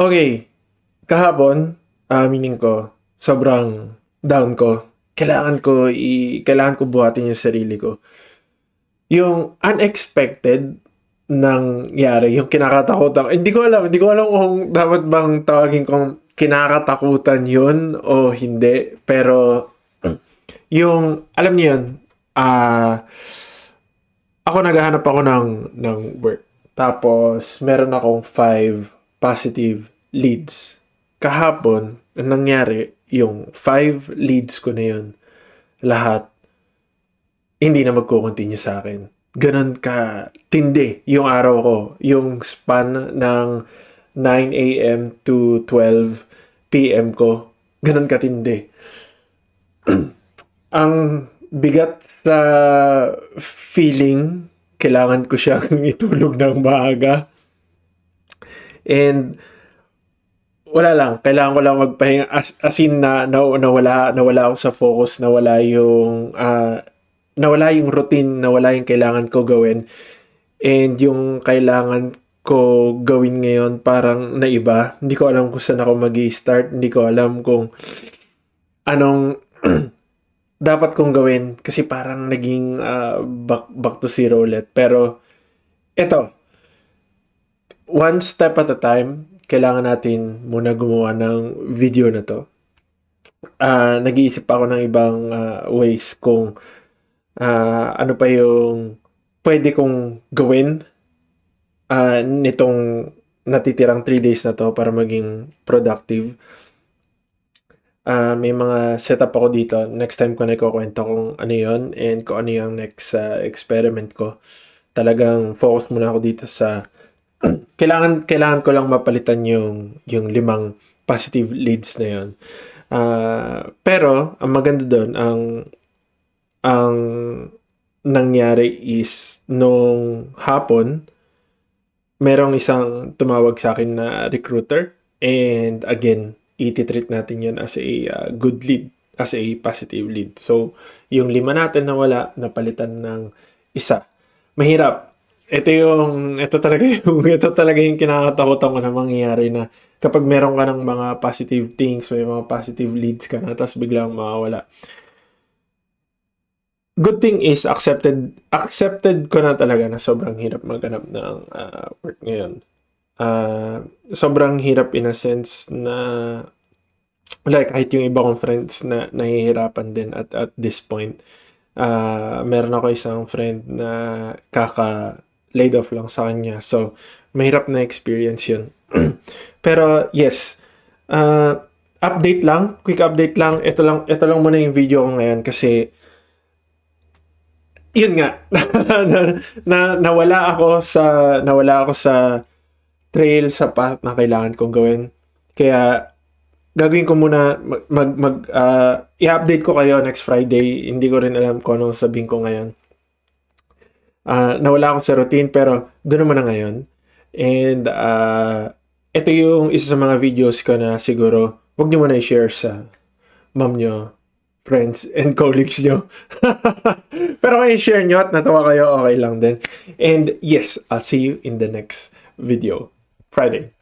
Okay, kahapon, aminin ko, sobrang down ko. Kailangan ko buhatin yung sarili ko. Yung unexpected nangyari, yung kinakatakutan. Hindi ko alam kung dapat bang tawagin kong kinakatakutan yun o hindi. Pero, yung, alam niyo yun, ako naghahanap ako ng work. Tapos, meron akong 5 positive leads. Kahapon, ang nangyari, yung 5 leads ko na yun, lahat, hindi na magko-continue sa akin. Ganon ka tindi yung araw ko. Yung span ng 9 a.m. to 12 p.m. ko, ganon ka tindi. Ang bigat sa feeling, kailangan ko siyang itulog ng maaga. And wala lang, kailangan ko lang magpahinga as in nawala ako sa focus, nawala yung routine, nawala yung kailangan ko gawin. And yung kailangan ko gawin ngayon parang naiba. Hindi ko alam kung saan ako magi-start, hindi ko alam kung anong dapat kong gawin kasi parang naging back to zero ulit. Pero eto, one step at a time, kailangan natin muna gumawa ng video na to. Nag-iisip ako ng ibang ways kung ano pa yung pwede kong gawin nitong natitirang 3 days na to para maging productive. May mga setup ako dito. Next time ko na ikukwento kung ano yon and kung ano yung next experiment ko. Talagang focus muna ako dito sa kailangan ko lang mapalitan yung 5 positive leads na yon. Pero ang maganda doon, ang nangyari is nung hapon, merong isang tumawag sa akin na recruiter, and again, iti-treat natin yun as a good lead, as a positive lead. So, yung 5 natin na wala, napalitan ng isa. Mahirap. Ito talaga yung kinakatakutan ko na mangyayari, na kapag meron ka ng mga positive things, may mga positive leads ka na, tapos biglang mawawala. Good thing is, accepted ko na talaga na sobrang hirap maghanap ng work ngayon. Sobrang hirap in a sense na like kahit yung iba kong friends na nahihirapan din at this point. Meron ako isang friend na laid off lang sa kanya. So, mahirap na experience yun. Pero, yes. Quick update lang. Ito lang muna yung video ko ngayon kasi yun nga. nawala ako sa trail, sa path na kailangan kong gawin. Kaya, gagawin ko muna, i-update ko kayo next Friday. Hindi ko rin alam kung anong sabihin ko ngayon. Nawala ako sa routine, pero doon naman na ngayon. And ito yung isa sa mga videos ko na siguro wag niyo muna i-share sa mom nyo, friends, and colleagues nyo. Pero kung i-share nyo at natawa kayo, okay lang din. And yes, I'll see you in the next video. Friday.